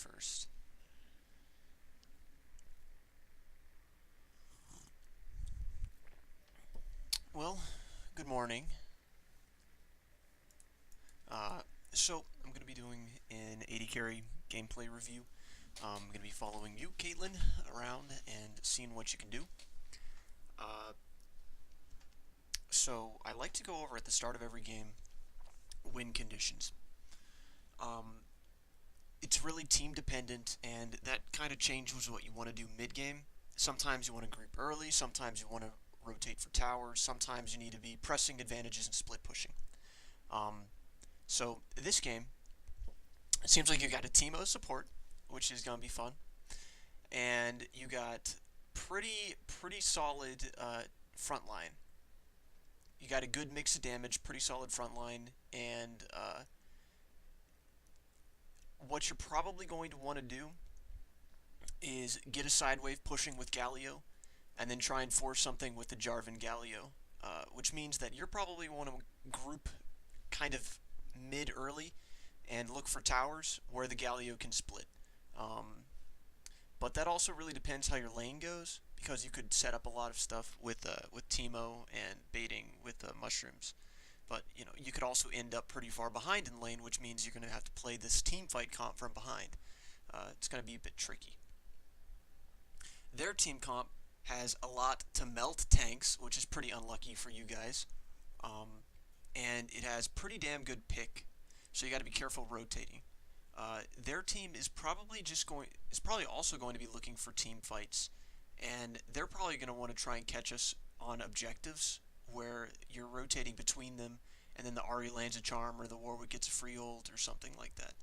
first. Well, good morning. Uh, so I'm going to be doing an AD carry gameplay review. I'm going to be following you, Caitlin, around and seeing what you can do. Uh, so I like to go over at the start of every game win conditions. Um, it's really team dependent, and that kind of changes what you want to do mid game. Sometimes you want to group early, sometimes you want to rotate for towers, sometimes you need to be pressing advantages and split pushing. Um, so this game, it seems like you got a Teemo support, which is gonna be fun, and you got pretty solid front line. You got a good mix of damage, pretty solid front line, and what you're probably going to want to do is get a side wave pushing with Galio, and then try and force something with the Jarvan Galio, which means that you're probably want to group kind of mid early and look for towers where the Galio can split. Um, but that also really depends how your lane goes, because you could set up a lot of stuff with Teemo and baiting with mushrooms. But you could also end up pretty far behind in lane, which means you're going to have to play this team fight comp from behind. It's going to be a bit tricky. Their team comp has a lot to melt tanks, which is pretty unlucky for you guys. And it has pretty damn good pick, so you got to be careful rotating. Their team is probably also going to be looking for team fights, and they're probably going to want to try and catch us on objectives where you're rotating between them, and then the Ahri lands a charm or the Warwick gets a free ult or something like that.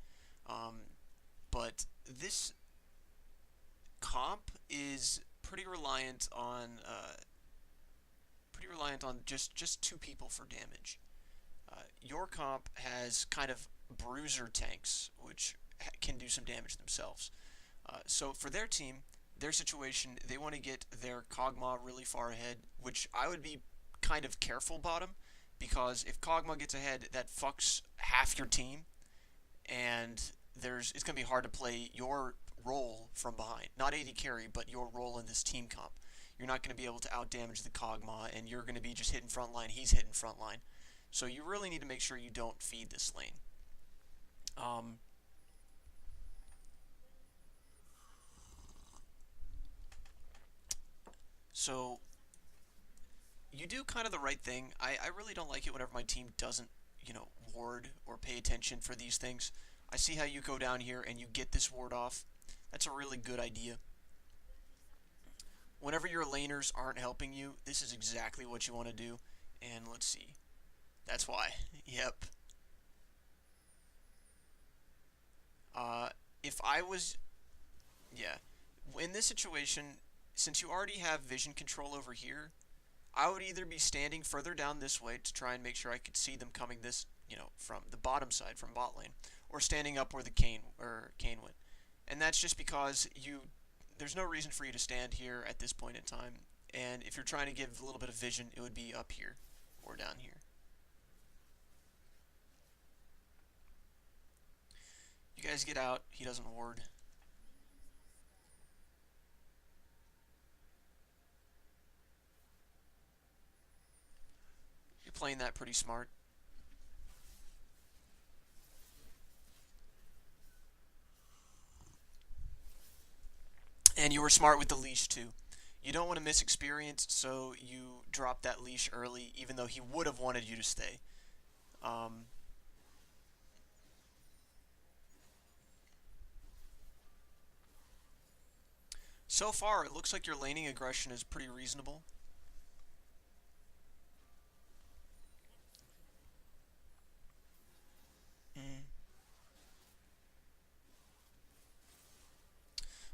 But this comp is pretty reliant on just two people for damage. Your comp has kind of bruiser tanks, which can do some damage themselves. So for their team, their situation, they want to get their Kog'Maw really far ahead, which I would be kind of careful bottom, because if Kog'Maw gets ahead, that fucks half your team, and it's going to be hard to play your role from behind. Not AD carry, but your role in this team comp. You're not going to be able to outdamage the Kog'Maw, and you're going to be just hitting front line, he's hitting front line. So you really need to make sure you don't feed this lane. So you do kind of the right thing. I really don't like it whenever my team doesn't, ward or pay attention for these things. I see how you go down here and you get this ward off. That's a really good idea. Whenever your laners aren't helping you, this is exactly what you want to do. And let's see. That's why. Yep. If I was... Yeah. In this situation, since you already have vision control over here, I would either be standing further down this way to try and make sure I could see them coming this, from the bottom side, from bot lane, or standing up where the Kayn went. And that's just because there's no reason for you to stand here at this point in time. And if you're trying to give a little bit of vision, it would be up here or down here. You guys get out. He doesn't ward. You're playing that pretty smart. And you were smart with the leash too. You don't want to miss experience, so you drop that leash early, even though he would have wanted you to stay. So far, it looks like your laning aggression is pretty reasonable. Mm.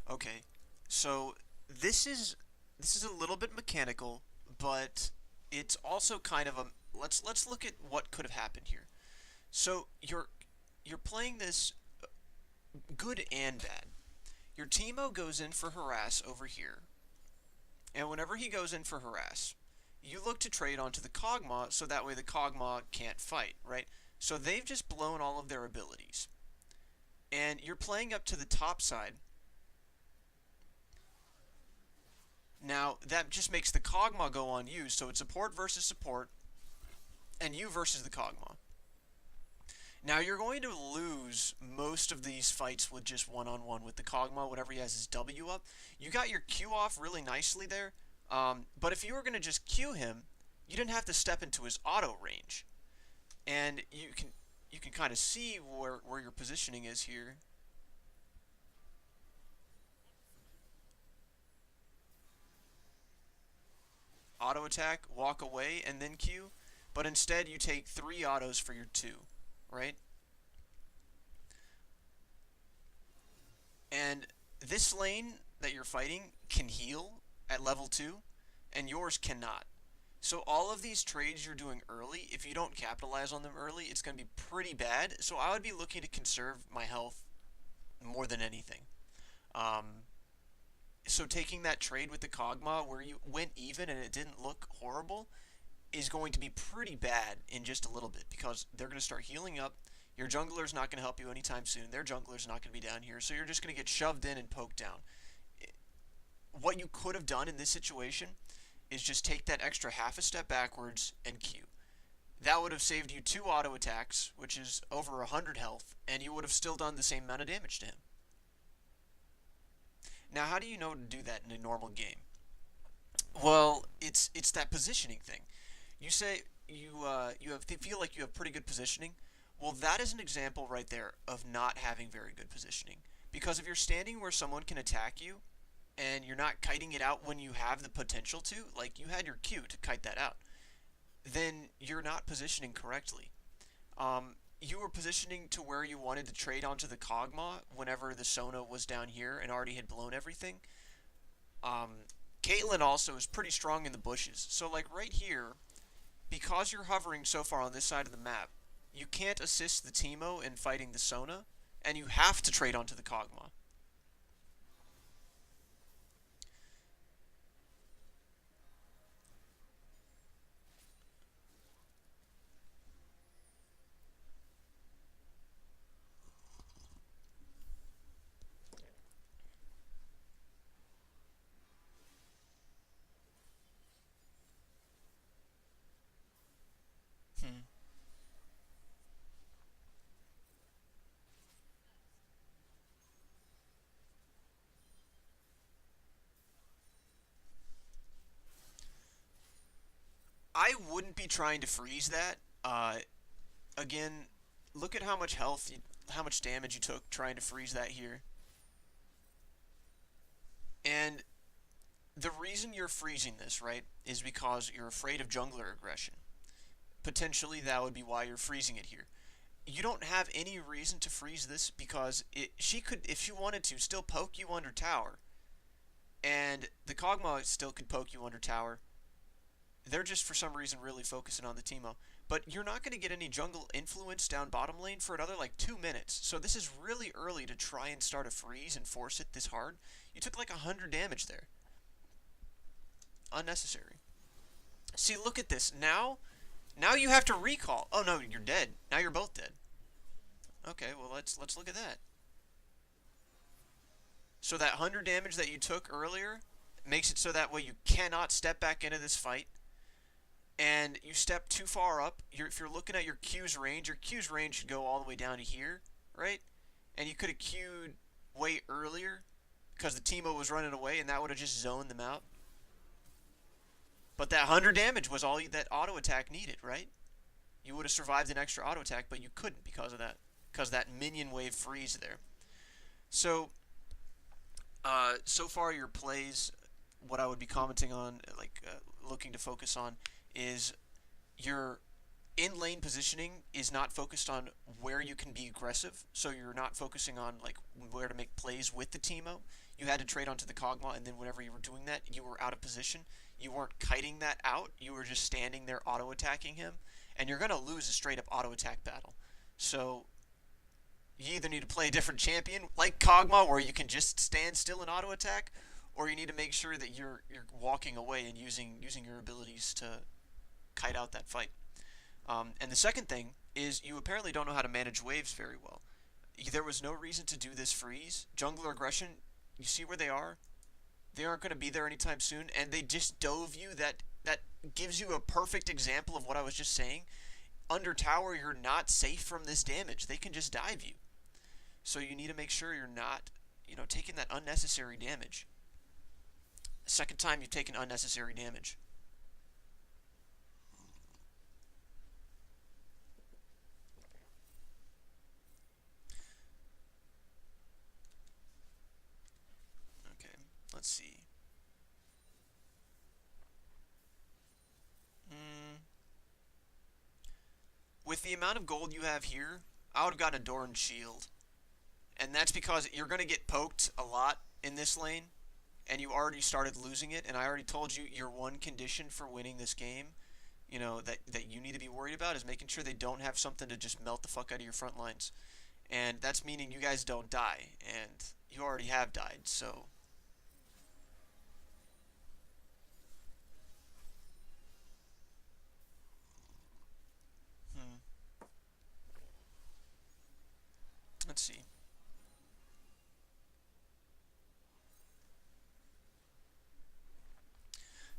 Okay, so this is a little bit mechanical, but it's also kind of a let's look at what could have happened here. So you're playing this good and bad. Your Teemo goes in for harass over here, and whenever he goes in for harass, you look to trade onto the Kog'Maw so that way the Kog'Maw can't fight, right? So they've just blown all of their abilities. and you're playing up to the top side. Now, that just makes the Kog'Maw go on you, so it's support versus support, and you versus the Kog'Maw. Now, you're going to lose most of these fights with just one-on-one with the Kog'Maw, whatever he has his W up. You got your Q off really nicely there, but if you were going to just Q him, you didn't have to step into his auto range. And you can kind of see where your positioning is here. Auto attack, walk away, and then Q. But instead, you take 3 autos for your 2, right? And this lane that you're fighting can heal at level 2, and yours cannot. So all of these trades you're doing early, if you don't capitalize on them early, it's going to be pretty bad. So I would be looking to conserve my health more than anything. Um, so taking that trade with the Kog'Maw where you went even and it didn't look horrible is going to be pretty bad in just a little bit because they're going to start healing up. Your jungler's not going to help you anytime soon. Their jungler's not going to be down here, so you're just going to get shoved in and poked down. What you could have done in this situation is just take that extra half a step backwards and Q. That would have saved you 2 auto attacks, which is over 100 health, and you would have still done the same amount of damage to him. Now, how do you know to do that in a normal game? Well, it's that positioning thing. You say you feel like you have pretty good positioning. Well, that is an example right there of not having very good positioning. Because if you're standing where someone can attack you, and you're not kiting it out when you have the potential to, like you had your Q to kite that out, then you're not positioning correctly. You were positioning to where you wanted to trade onto the Kog'Maw whenever the Sona was down here and already had blown everything. Caitlyn also is pretty strong in the bushes. So like right here, because you're hovering so far on this side of the map, you can't assist the Teemo in fighting the Sona, and you have to trade onto the Kog'Maw. Hmm. I wouldn't be trying to freeze that. Again, look at how much how much damage you took trying to freeze that here. And the reason you're freezing this, right, is because you're afraid of jungler aggression. Potentially that would be why you're freezing it here. You don't have any reason to freeze this because she could, if she wanted to, still poke you under tower. And the Kog'Maw still could poke you under tower. They're just for some reason really focusing on the Teemo. But you're not going to get any jungle influence down bottom lane for another like 2 minutes. So this is really early to try and start a freeze and force it this hard. You took like 100 damage there. Unnecessary. See, look at this. Now you have to recall. Oh no, you're dead. Now you're both dead. Okay, well let's look at that. So that 100 damage that you took earlier makes it so that way you cannot step back into this fight. And you step too far up. If you're looking at your Q's range should go all the way down to here, right? And you could have Q'd way earlier because the Teemo was running away and that would have just zoned them out. But that 100 damage was all that auto attack needed, right? You would have survived an extra auto attack, but you couldn't because of that. Because that minion wave freeze there. So, so far your plays, what I would be commenting on, like looking to focus on, is your in-lane positioning is not focused on where you can be aggressive. So you're not focusing on like where to make plays with the Teemo. You had to trade onto the Kog'Maw, and then whenever you were doing that, you were out of position. You weren't kiting that out. You were just standing there auto-attacking him. And you're going to lose a straight-up auto-attack battle. So you either need to play a different champion, like Kog'Maw, where you can just stand still and auto-attack, or you need to make sure that you're walking away and using your abilities to kite out that fight. And the second thing is you apparently don't know how to manage waves very well. There was no reason to do this freeze. Jungler aggression, you see where they are? They aren't going to be there anytime soon, and they just dove you. That gives you a perfect example of what I was just saying. Under tower, you're not safe from this damage. They can just dive you. So you need to make sure you're not, taking that unnecessary damage. Second time you've taken unnecessary damage. Okay, let's see. Hmm. With the amount of gold you have here, I would have gotten a Doran shield. And that's because you're going to get poked a lot in this lane, and you already started losing it, and I already told you your one condition for winning this game, that you need to be worried about is making sure they don't have something to just melt the fuck out of your front lines. And that's meaning you guys don't die, and you already have died, so... Hmm. Let's see.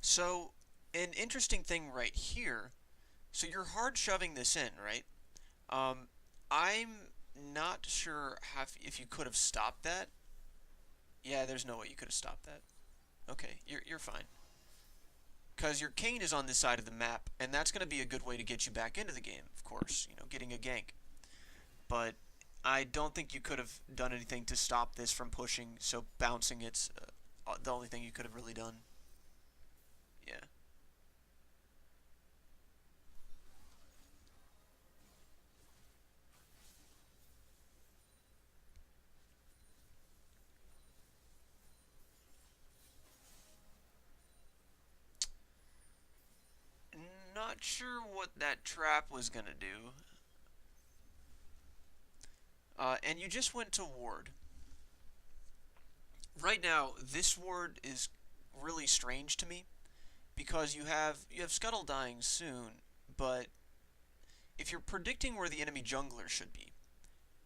So, an interesting thing right here, so you're hard shoving this in, right? Um, I'm not sure if you could have stopped that. Yeah, there's no way you could have stopped that. Okay, you're fine. Because your Kane is on this side of the map, and that's going to be a good way to get you back into the game, of course, getting a gank. But I don't think you could have done anything to stop this from pushing, so bouncing it's the only thing you could have really done. Yeah. Not sure what that trap was going to do. And you just went to ward. Right now, this ward is really strange to me because you have Scuttle dying soon, but if you're predicting where the enemy jungler should be,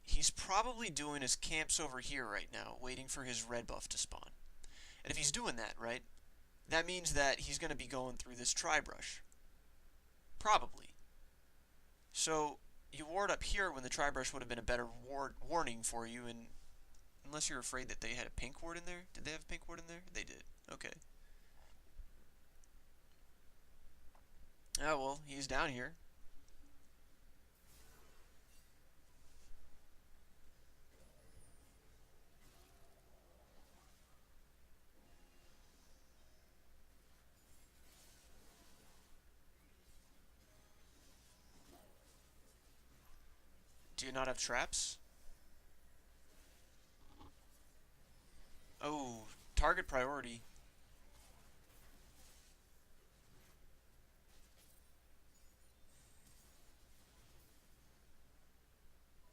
he's probably doing his camps over here right now, waiting for his red buff to spawn. And if he's doing that, right, that means that he's going to be going through this tri-brush. Probably. So you ward up here when the tri-brush would have been a better warning for you, and unless you're afraid that they had a pink ward in there. Did they have a pink ward in there? They did. Okay. Oh, well, he's down here. Do you not have traps? Oh, target priority.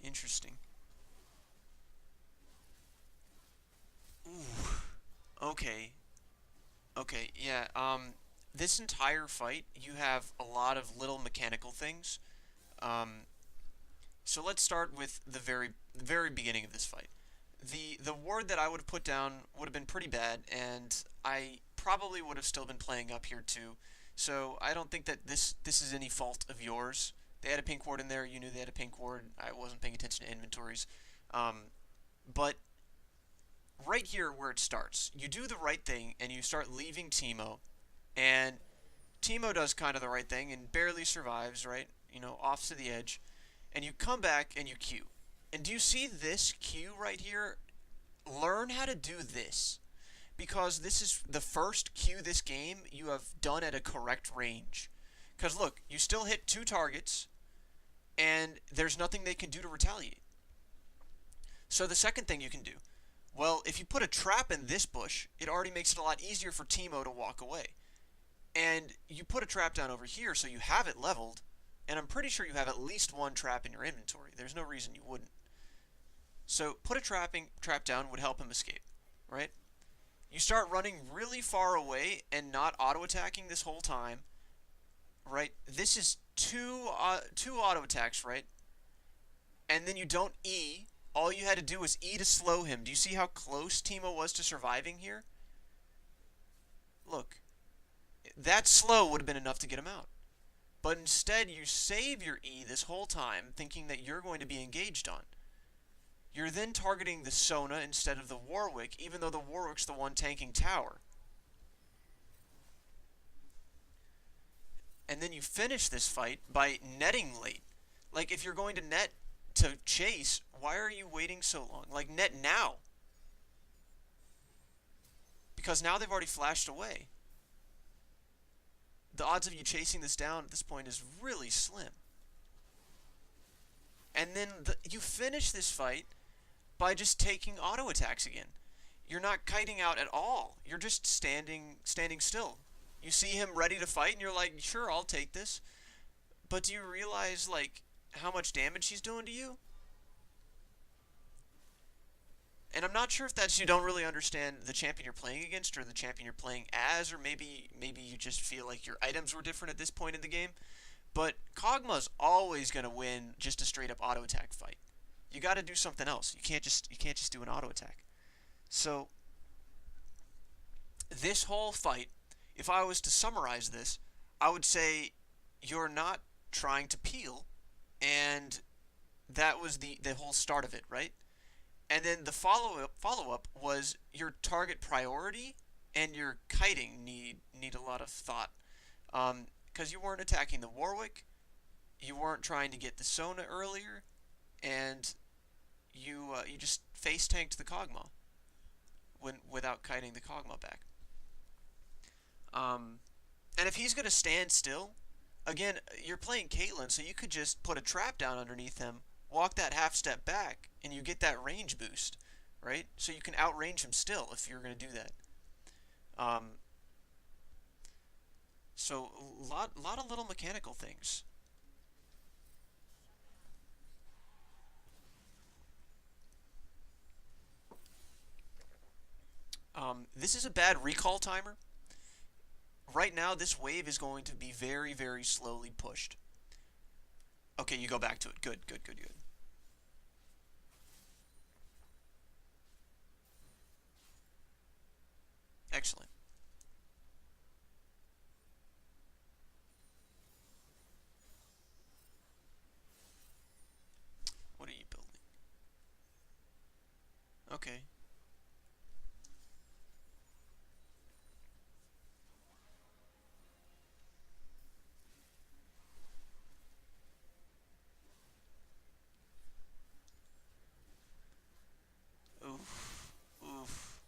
Interesting. Ooh. Okay. Okay, yeah, this entire fight, you have a lot of little mechanical things. Um, so let's start with the very beginning of this fight. The ward that I would have put down would have been pretty bad, and I probably would have still been playing up here too. So I don't think that this is any fault of yours. They had a pink ward in there. You knew they had a pink ward. I wasn't paying attention to inventories. Um, but right here where it starts, you do the right thing and you start leaving Teemo, and Teemo does kind of the right thing and barely survives, right? Off to the edge, and you come back and you Q. And do you see this Q right here? Learn how to do this, because this is the first Q this game you have done at a correct range. Because look, you still hit two targets, and there's nothing they can do to retaliate. So the second thing you can do, well, if you put a trap in this bush, it already makes it a lot easier for Teemo to walk away. And you put a trap down over here so you have it leveled, and I'm pretty sure you have at least one trap in your inventory. There's no reason you wouldn't. So put a trap down would help him escape, right? You start running really far away and not auto-attacking this whole time, right? This is two auto-attacks, right? And then you don't E, All you had to do was E to slow him. Do you see how close Teemo was to surviving here? Look, that slow would have been enough to get him out. But instead, you save your E this whole time, thinking that you're going to be engaged on. You're then targeting the Sona instead of the Warwick, even though the Warwick's the one tanking tower. And then you finish this fight by netting late. Like, if you're going to net to chase, why are you waiting so long? Like, net now. Because now they've already flashed away. The odds of you chasing this down at this point is really slim. And then you finish this fight by just taking auto attacks again. You're not kiting out at all. You're just standing still. You see him ready to fight, and you're like, sure, I'll take this. But do you realize, like, how much damage he's doing to you? And I'm not sure if that's you don't really understand the champion you're playing against or the champion you're playing as, or maybe you just feel like your items were different at this point in the game. But Kog'Maw's always going to win just a straight up auto attack fight. You got to do something else. You can't just do an auto attack. So this whole fight, if I was to summarize this, I would say you're not trying to peel, and that was the whole start of it, right? And then the follow-up was your target priority and your kiting need a lot of thought. Because you weren't attacking the Warwick, you weren't trying to get the Sona earlier, and you just face tanked the Kog'Maw without kiting the Kog'Maw back. And if he's gonna stand still, again, you're playing Caitlyn, so you could just put a trap down underneath him, walk that half step back, and you get that range boost, right? So you can outrange him still if you're gonna do that. So lot of little mechanical things. This is a bad recall timer. Right now, this wave is going to be very, very slowly pushed. Okay, you go back to it. Good, good, good, good. Excellent. What are you building? Okay. Oof. Oof.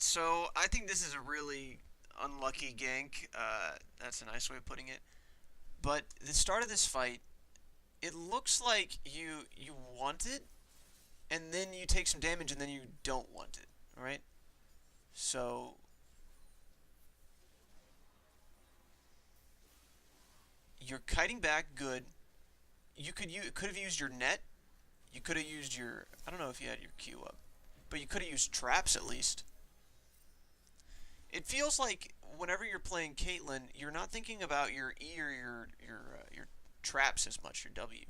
So, I think this is a really unlucky gank. That's a nice way of putting it. But the start of this fight, it looks like you want it, and then you take some damage, and then you don't want it, right? So, you're kiting back good. You could have used your net. You could have used your, I don't know if you had your Q up, but you could have used traps at least. It feels like whenever you're playing Caitlyn, you're not thinking about your E or your traps as much, your W.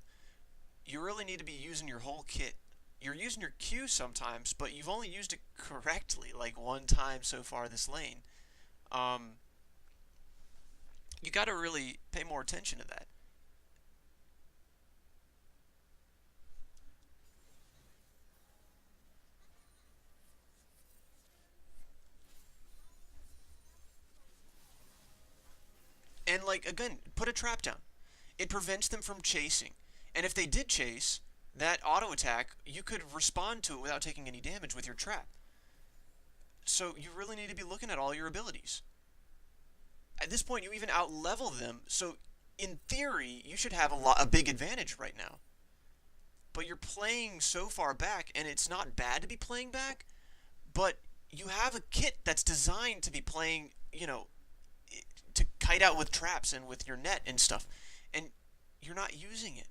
You really need to be using your whole kit. You're using your Q sometimes, but you've only used it correctly like one time so far this lane. Um, you got to really pay more attention to that. And like again, put a trap down. It prevents them from chasing. And if they did chase, that auto attack, you could respond to it without taking any damage with your trap. So you really need to be looking at all your abilities. At this point, you even out-level them, so in theory, you should have a big advantage right now. But you're playing so far back, and it's not bad to be playing back, but you have a kit that's designed to be playing, to kite out with traps and with your net and stuff, and you're not using it.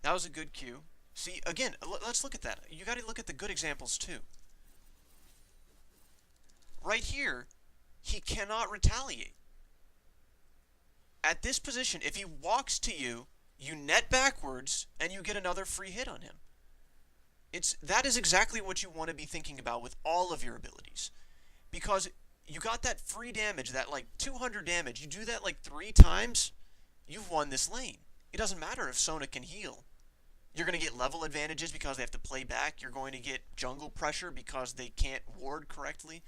That was a good cue. See, again, let's look at that. You got to look at the good examples too. Right here, he cannot retaliate. At this position, if he walks to you, you net backwards, and you get another free hit on him. That is exactly what you want to be thinking about with all of your abilities. Because you got that free damage, that like 200 damage. You do that like 3 times, you've won this lane. It doesn't matter if Sona can heal. You're going to get level advantages because they have to play back. You're going to get jungle pressure because they can't ward correctly.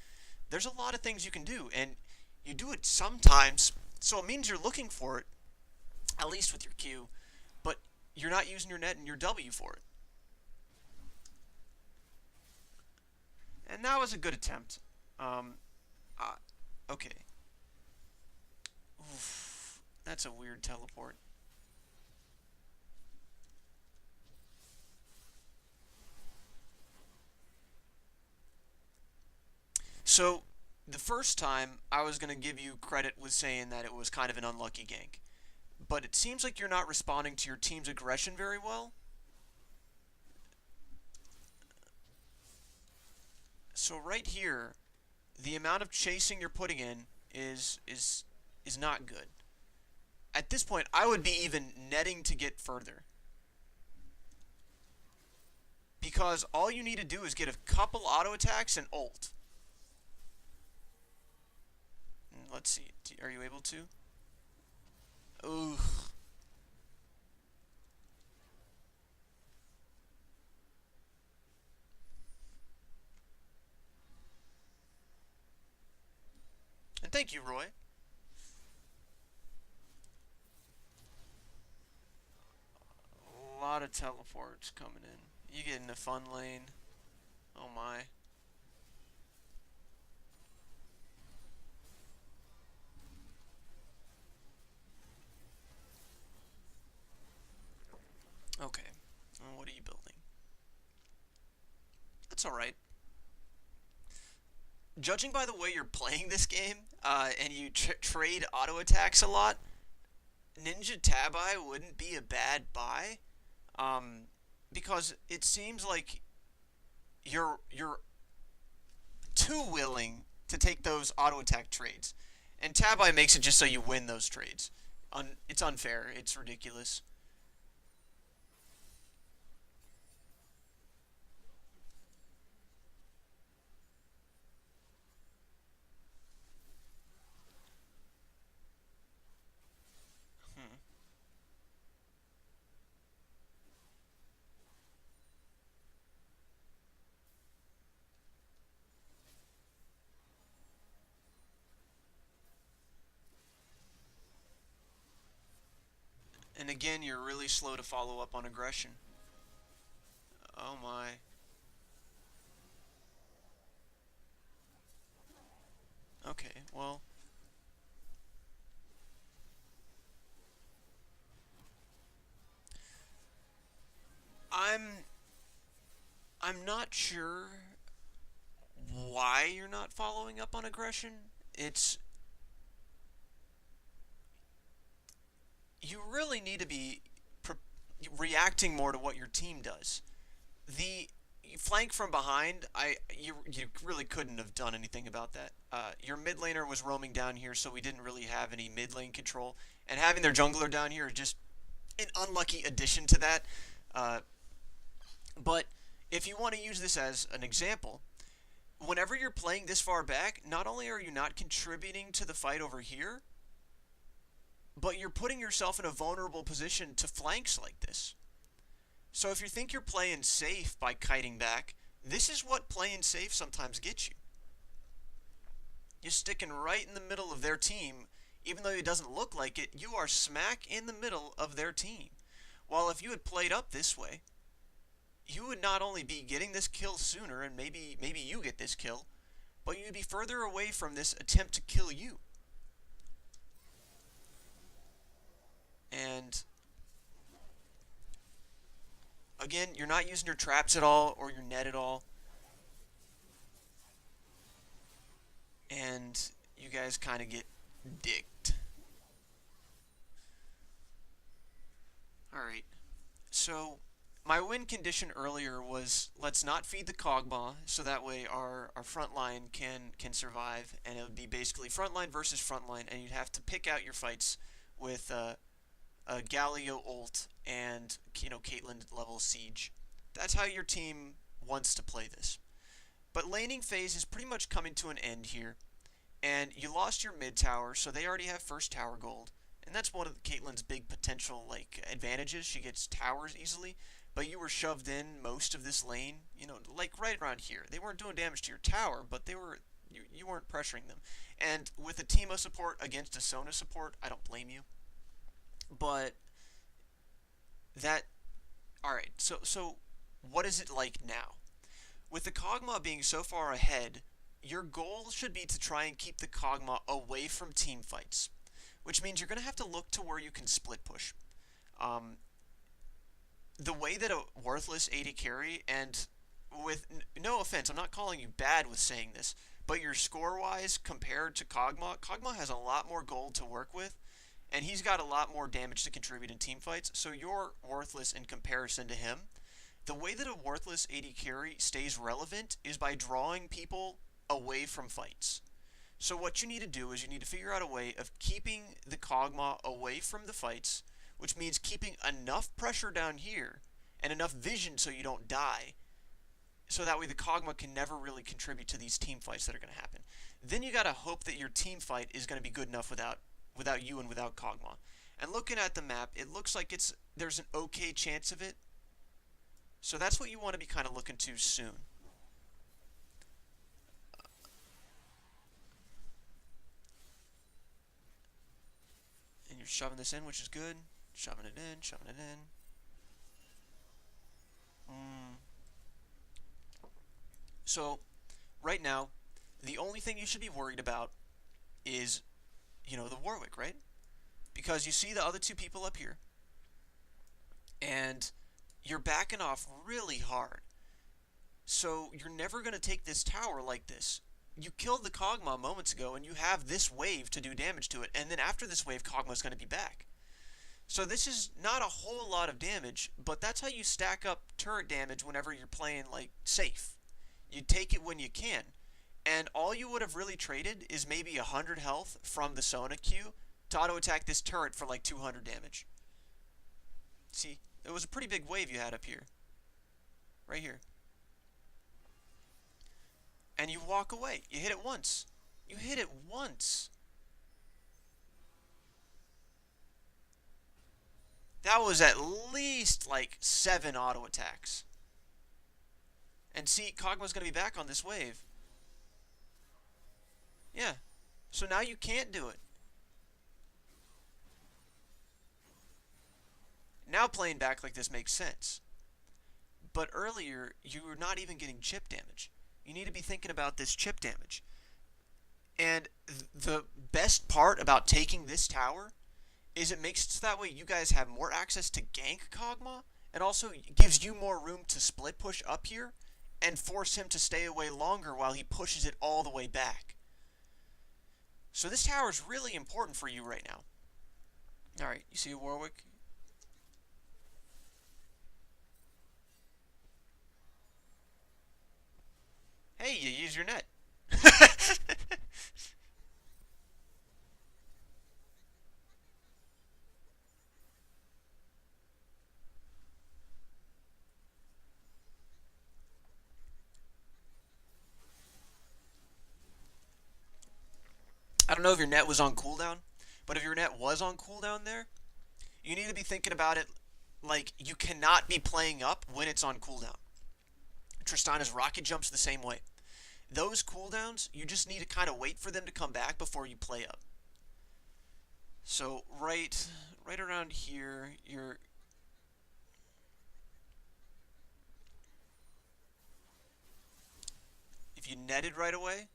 There's a lot of things you can do, and you do it sometimes, so it means you're looking for it, at least with your Q, but you're not using your net and your W for it. And that was a good attempt. Okay. Oof, that's a weird teleport. So, the first time, I was going to give you credit with saying that it was kind of an unlucky gank. But it seems like you're not responding to your team's aggression very well. So right here, the amount of chasing you're putting in is not good. At this point, I would be even netting to get further. Because all you need to do is get a couple auto attacks and ult. Let's see. Are you able to? Ooh. And thank you, Roy. A lot of teleports coming in. You get in a fun lane. Oh my. Okay. Well, what are you building? That's alright. Judging by the way you're playing this game, and you trade auto attacks a lot, Ninja Tabi wouldn't be a bad buy. Um, because it seems like you're too willing to take those auto attack trades, and Tabi makes it just so you win those trades. It's unfair. It's ridiculous. Hmm. And again, you're really slow to follow up on aggression. Oh my. Okay, well, I'm I'm not sure why you're not following up on aggression. It's You really need to be reacting more to what your team does. The flank from behind, you really couldn't have done anything about that. Your mid laner was roaming down here, so we didn't really have any mid lane control, and having their jungler down here is just an unlucky addition to that. Uh, but if you want to use this as an example, whenever you're playing this far back, not only are you not contributing to the fight over here, but you're putting yourself in a vulnerable position to flanks like this. So if you think you're playing safe by kiting back, this is what playing safe sometimes gets you. You're sticking right in the middle of their team, even though it doesn't look like it, you are smack in the middle of their team. While if you had played up this way, you would not only be getting this kill sooner, and maybe you get this kill, but you'd be further away from this attempt to kill you. And again, you're not using your traps at all or your net at all. And you guys kind of get dicked. Alright, so my win condition earlier was let's not feed the Kog'Maw, so that way our front line can survive, and it would be basically front line versus front line, and you'd have to pick out your fights with a Galio ult and Caitlyn level siege. That's how your team wants to play this. But laning phase is pretty much coming to an end here, and you lost your mid tower, so they already have first tower gold, and that's one of Caitlyn's big potential advantages. She gets towers easily, but you were shoved in most of this lane, like right around here. They weren't doing damage to your tower, but you weren't pressuring them. And with a Teemo support against a Sona support, I don't blame you. But that all right. So what is it like now? With the Kog'Maw being so far ahead, your goal should be to try and keep the Kog'Maw away from team fights, which means you're going to have to look to where you can split push. Um, the way that a worthless AD carry, and with no offense, I'm not calling you bad with saying this, but your score-wise compared to Kog'Maw has a lot more gold to work with, and he's got a lot more damage to contribute in team fights, so you're worthless in comparison to him. The way that a worthless AD carry stays relevant is by drawing people away from fights. So what you need to do is you need to figure out a way of keeping the Kog'Maw away from the fights, which means keeping enough pressure down here and enough vision so you don't die, so that way the Kog'Maw can never really contribute to these team fights that are going to happen. Then you got to hope that your team fight is going to be good enough without you and without Kog'Maw. And looking at the map, it looks like there's an okay chance of it. So that's what you want to be kind of looking to soon. And you're shoving this in, which is good. Shoving it in, shoving it in. So, right now, the only thing you should be worried about is, the Warwick, right? Because you see the other two people up here, and you're backing off really hard. So, you're never going to take this tower like this. You killed the Kog'Maw moments ago, and you have this wave to do damage to it, and then after this wave, Kog'Maw's going to be back. So this is not a whole lot of damage, but that's how you stack up turret damage whenever you're playing, safe. You take it when you can. And all you would have really traded is maybe 100 health from the Sona Q to auto-attack this turret for 200 damage. See, it was a pretty big wave you had up here. Right here. And you walk away. You hit it once. You hit it once. That was at least 7 auto attacks. And see, Kog'Maw's going to be back on this wave. Yeah. So now you can't do it. Now playing back like this makes sense. But earlier, you were not even getting chip damage. You need to be thinking about this chip damage. And the best part about taking this tower is it makes it so that way you guys have more access to gank Kog'Maw, and also gives you more room to split push up here and force him to stay away longer while he pushes it all the way back. So this tower is really important for you right now. Alright, you see a Warwick? Hey, you use your net. I don't know if your net was on cooldown, but if your net was on cooldown there, you need to be thinking about it like you cannot be playing up when it's on cooldown. Tristana's rocket jumps the same way. Those cooldowns, you just need to kind of wait for them to come back before you play up. So right around here, if you netted right away,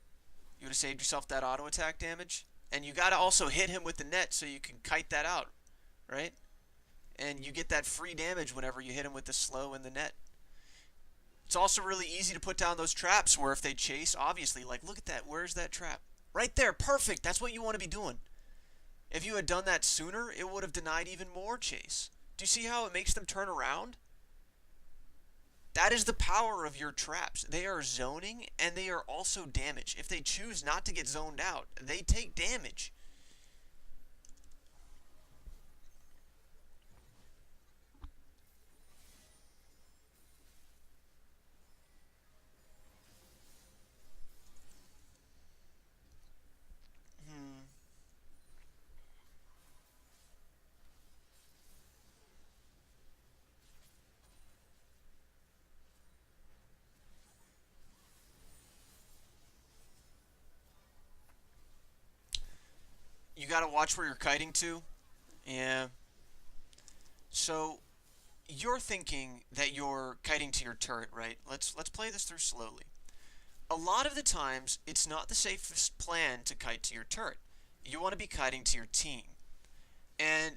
you would have saved yourself that auto attack damage. And you got to also hit him with the net so you can kite that out, right? And you get that free damage whenever you hit him with the slow and the net. It's also really easy to put down those traps where if they chase, obviously, look at that. Where's that trap? Right there, perfect. That's what you want to be doing. If you had done that sooner, it would have denied even more chase. Do you see how it makes them turn around? That is the power of your traps. They are zoning and they are also damage. If they choose not to get zoned out, they take damage. Hmm. You gotta watch where you're kiting to. Yeah. So you're thinking that you're kiting to your turret, right? Let's play this through slowly. A lot of the times, it's not the safest plan to kite to your turret. You want to be kiting to your team. And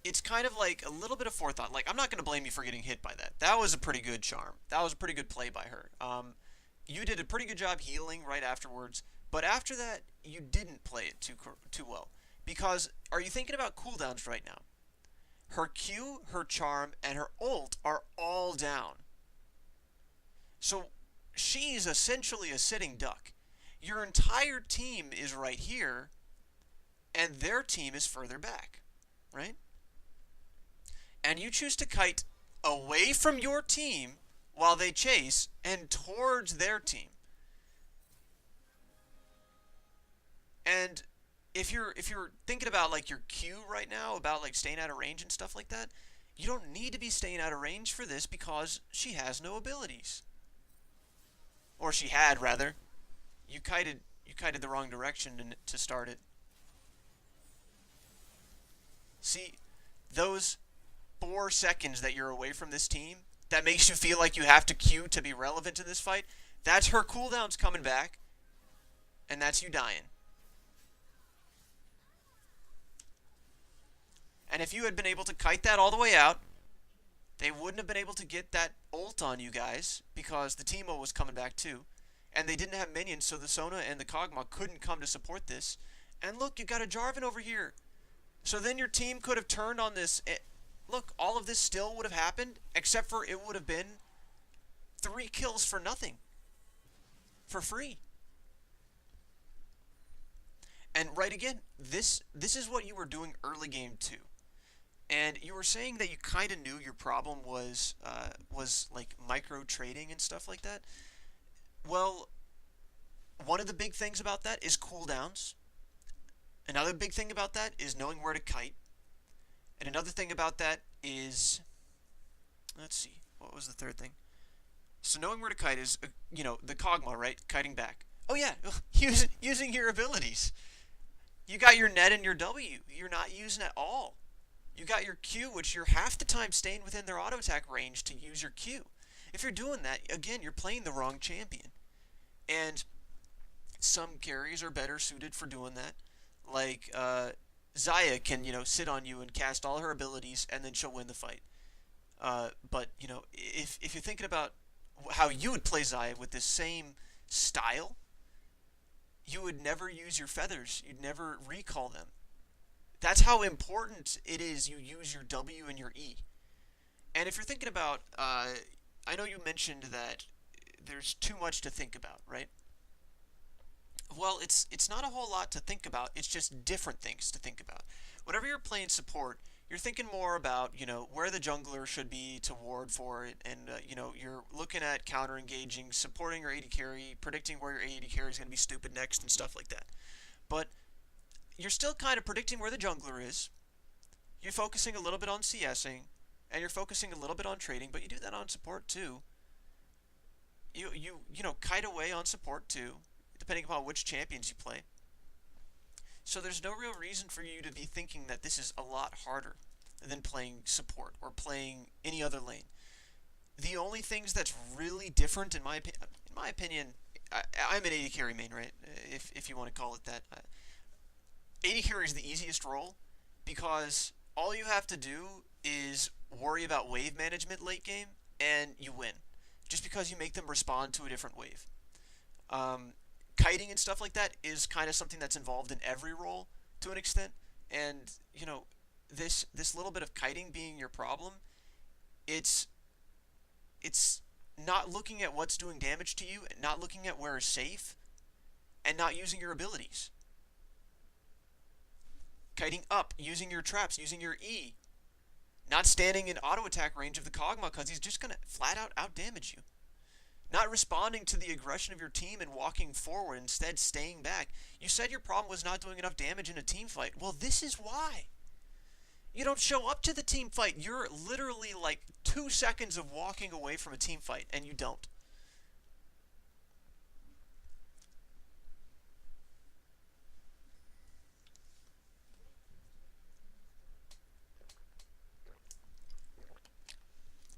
it's kind of like a little bit of forethought. Like, I'm not going to blame you for getting hit by that. That was a pretty good charm. That was a pretty good play by her. You did a pretty good job healing right afterwards. But after that, you didn't play it too well. Because, are you thinking about cooldowns right now? Her Q, her charm, and her ult are all down. So she's essentially a sitting duck. Your entire team is right here, and their team is further back, right? And you choose to kite away from your team while they chase and towards their team. And if you're thinking about like your Q right now, about like staying out of range and stuff like that, you don't need to be staying out of range for this because she has no abilities. Or she had rather. You kited the wrong direction to start it. See, those 4 seconds that you're away from this team, that makes you feel like you have to Q to be relevant in this fight. That's her cooldowns coming back, and that's you dying. And if you had been able to kite that all the way out, they wouldn't have been able to get that ult on you guys because the Teemo was coming back too. And they didn't have minions, so the Sona and the Kog'Maw couldn't come to support this. And look, you got a Jarvan over here. So then your team could have turned on this. Look, all of this still would have happened, except for it would have been 3 kills for nothing. For free. And right again, this is what you were doing early game too. And you were saying that you kind of knew your problem was like micro trading and stuff like that. Well, one of the big things about that is cooldowns. Another big thing about that is knowing where to kite. And another thing about that is, let's see, what was the third thing? So knowing where to kite is, the Kog'Maw, right? Kiting back. Oh yeah, using your abilities. You got your net and your W. You're not using at all. You got your Q, which you're half the time staying within their auto attack range to use your Q. If you're doing that, again, you're playing the wrong champion. And some carries are better suited for doing that. Like, Xayah can, sit on you and cast all her abilities, and then she'll win the fight. But, if you're thinking about how you would play Xayah with this same style, you would never use your feathers. You'd never recall them. That's how important it is you use your W and your E. And if you're thinking about, I know you mentioned that there's too much to think about, right? Well, it's not a whole lot to think about. It's just different things to think about. Whenever you're playing support, you're thinking more about, where the jungler should be to ward for it, and, you're looking at counter engaging, supporting your AD carry, predicting where your AD carry is going to be stupid next, and stuff like that. But you're still kind of predicting where the jungler is. You're focusing a little bit on CSing, and you're focusing a little bit on trading, but you do that on support too. Kite away on support too, depending upon which champions you play. So there's no real reason for you to be thinking that this is a lot harder than playing support or playing any other lane. The only things that's really different, in my opinion, I'm an AD carry main, right? If you want to call it that. AD carry is the easiest role because all you have to do is worry about wave management late game and you win. Just because you make them respond to a different wave. Kiting and stuff like that is kind of something that's involved in every role to an extent. And, this little bit of kiting being your problem, it's It's not looking at what's doing damage to you, not looking at where is safe, and not using your abilities. Kiting up, using your traps, using your E. Not standing in auto attack range of the Kog'Maw because he's just going to flat out damage you. Not responding to the aggression of your team and walking forward, instead staying back. You said your problem was not doing enough damage in a team fight. Well, this is why. You don't show up to the team fight. You're literally like 2 seconds of walking away from a team fight, and you don't.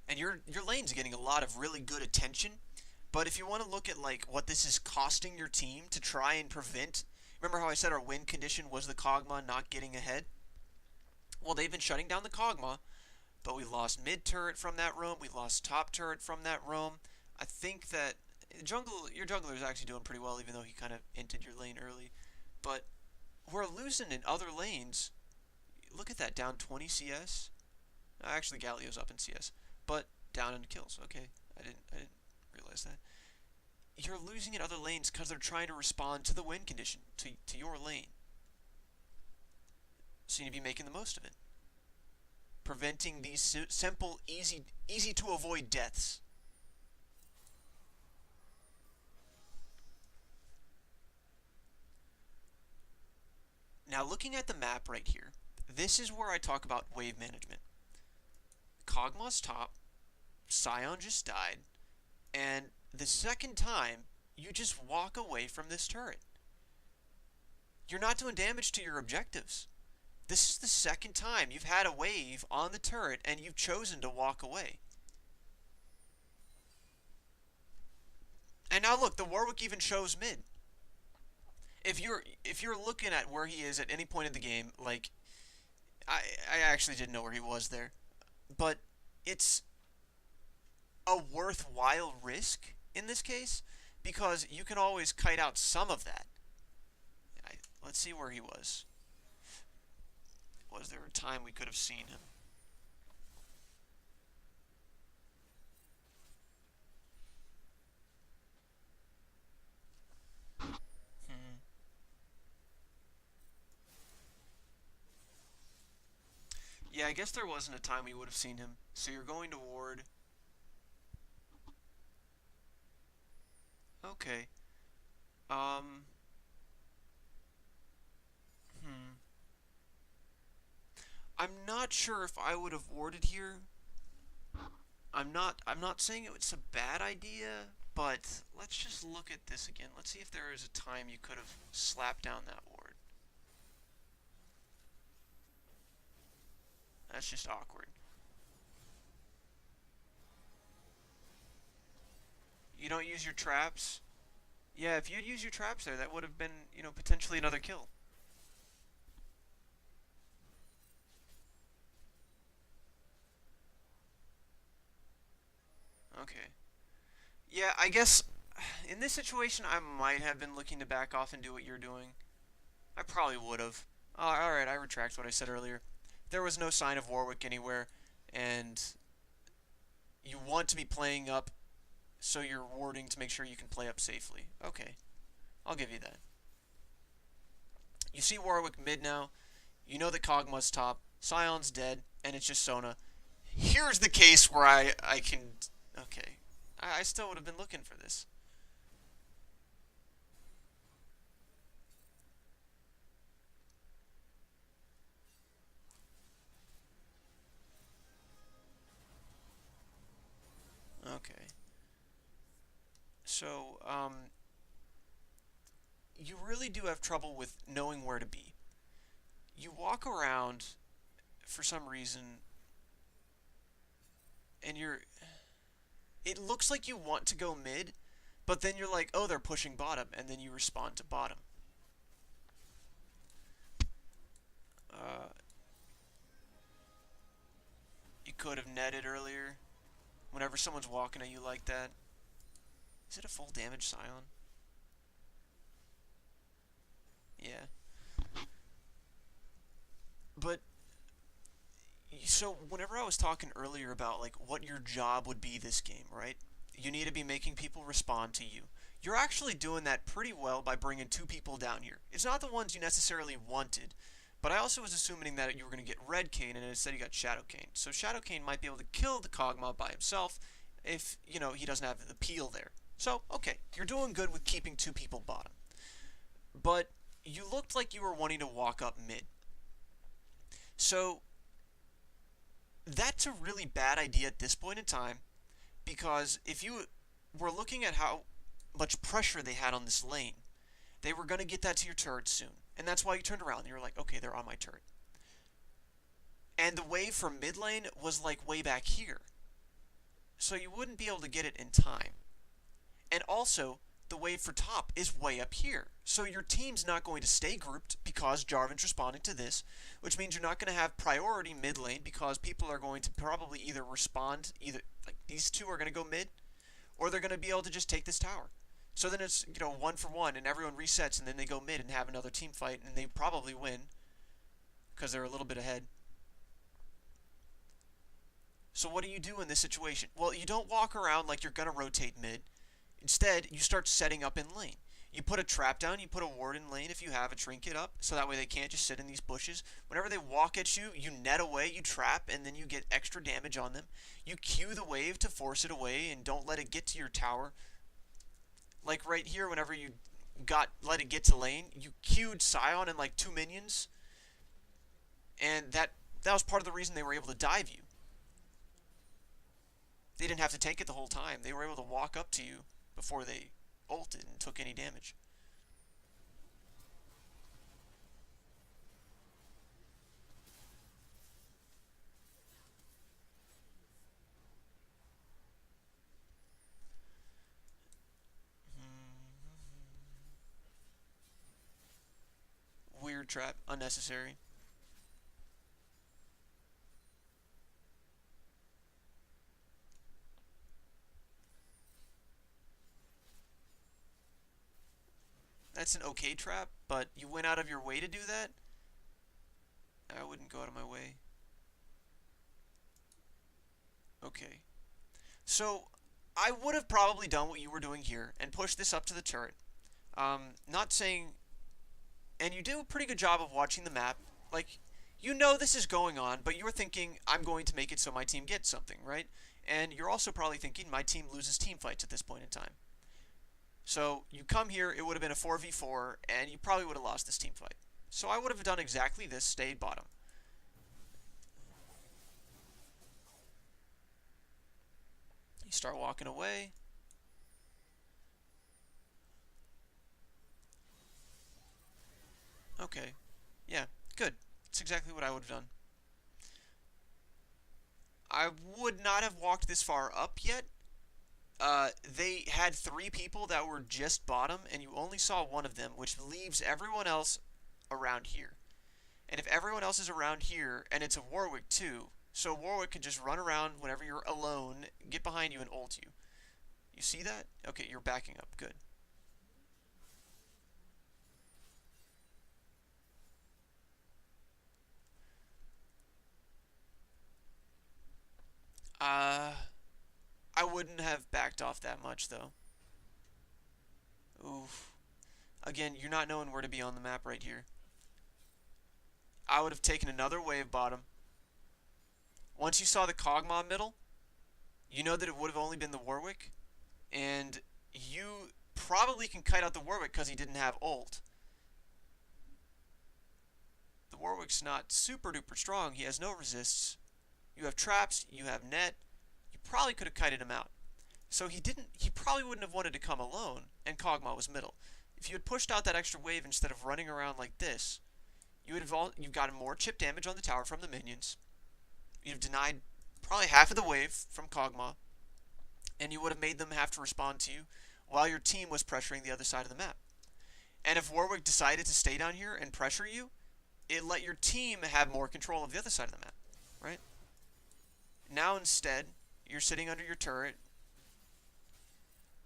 And your lane's getting a lot of really good attention. But if you want to look at like what this is costing your team to try and prevent, remember how I said our win condition was the Kog'Maw not getting ahead? Well, they've been shutting down the Kog'Maw, but we lost mid turret from that roam. We lost top turret from that roam. I think that your jungler is actually doing pretty well, even though he kind of entered your lane early. But we're losing in other lanes. Look at that, down 20 CS. Actually, Galio's up in CS, but down in kills. Okay, I didn't realize that. You're losing in other lanes because they're trying to respond to the win condition, to your lane. So you need to be making the most of it. Preventing these simple, easy to avoid deaths. Now looking at the map right here, this is where I talk about wave management. Kog'Maw's top, Sion just died, and the second time, you just walk away from this turret. You're not doing damage to your objectives. This is the second time you've had a wave on the turret and you've chosen to walk away. And now look, the Warwick even shows mid. If you're looking at where he is at any point in the game, like I actually didn't know where he was there, but it's a worthwhile risk in this case because you can always kite out some of that. Let's see where he was. Was there a time we could have seen him? Yeah, I guess there wasn't a time we would have seen him. So you're going to ward. Okay. Um. Hmm. I'm not sure if I would have warded here. I'm not saying it's a bad idea, but let's just look at this again. Let's see if there is a time you could have slapped down that ward. That's just awkward. You don't use your traps? Yeah, if you'd used your traps there, that would have been, potentially another kill. Okay. Yeah, I guess in this situation, I might have been looking to back off and do what you're doing. I probably would have. Alright, I retract what I said earlier. There was no sign of Warwick anywhere, and you want to be playing up, so you're warding to make sure you can play up safely. Okay, I'll give you that. You see Warwick mid now. You know that Kog'Maw's top. Sion's dead, and it's just Sona. Here's the case where I can... Okay. I still would have been looking for this. Okay. So, you really do have trouble with knowing where to be. You walk around for some reason, and it looks like you want to go mid, but then you're like, oh, they're pushing bottom, and then you respond to bottom. Uh, you could have netted earlier. Whenever someone's walking at you like that. Is it a full damage Scion? Yeah. But So whenever I was talking earlier about like what your job would be this game, right? You need to be making people respond to you. You're actually doing that pretty well by bringing two people down here. It's not the ones you necessarily wanted, but I also was assuming that you were going to get Red Cane, and instead you got Shadow Cane. So Shadow Cane might be able to kill the Kog'Maw by himself if, he doesn't have the peel there. So, okay, you're doing good with keeping two people bottom. But you looked like you were wanting to walk up mid. So that's a really bad idea at this point in time, because if you were looking at how much pressure they had on this lane, they were going to get that to your turret soon. And that's why you turned around and you were like, okay, they're on my turret. And the wave from mid lane was like way back here. So you wouldn't be able to get it in time. And also, the wave for top is way up here. So your team's not going to stay grouped because Jarvan's responding to this, which means you're not going to have priority mid lane because people are going to probably either respond, either like these two are going to go mid, or they're going to be able to just take this tower. So then it's, 1-for-1 and everyone resets and then they go mid and have another team fight and they probably win because they're a little bit ahead. So what do you do in this situation? Well, you don't walk around like you're going to rotate mid. Instead, you start setting up in lane. You put a trap down, you put a ward in lane if you have a trinket up, so that way they can't just sit in these bushes. Whenever they walk at you, you net away, you trap, and then you get extra damage on them. You Q the wave to force it away and don't let it get to your tower. Like right here, whenever you let it get to lane, you Q'd Scion and like 2 minions, and that was part of the reason they were able to dive you. They didn't have to tank it the whole time. They were able to walk up to you before they ulted and took any damage. Weird trap, unnecessary. That's an okay trap, but you went out of your way to do that? I wouldn't go out of my way. Okay. So, I would have probably done what you were doing here and pushed this up to the turret. Not saying... And you do a pretty good job of watching the map. Like, you know this is going on, but you're thinking, I'm going to make it so my team gets something, right? And you're also probably thinking, my team loses team fights at this point in time. So, you come here, it would have been a 4v4, and you probably would have lost this team fight. So I would have done exactly this, stayed bottom. You start walking away. Okay. Yeah, good. That's exactly what I would have done. I would not have walked this far up yet. They had 3 people that were just bottom, and you only saw one of them, which leaves everyone else around here. And if everyone else is around here, and it's a Warwick too, so Warwick can just run around whenever you're alone, get behind you, and ult you. You see that? Okay, you're backing up. Good. Uh, I wouldn't have backed off that much, though. Oof. Again, you're not knowing where to be on the map right here. I would have taken another wave bottom. Once you saw the Kog'Maw middle, you know that it would have only been the Warwick, and you probably can kite out the Warwick because he didn't have ult. The Warwick's not super duper strong. He has no resists. You have traps, you have net. You probably could have kited him out. So he probably wouldn't have wanted to come alone, and Kog'Maw was middle. If you had pushed out that extra wave instead of running around like this, you've gotten more chip damage on the tower from the minions. You'd have denied probably half of the wave from Kog'Maw, and you would have made them have to respond to you while your team was pressuring the other side of the map. And if Warwick decided to stay down here and pressure you, it let your team have more control of the other side of the map, right? Now instead, you're sitting under your turret.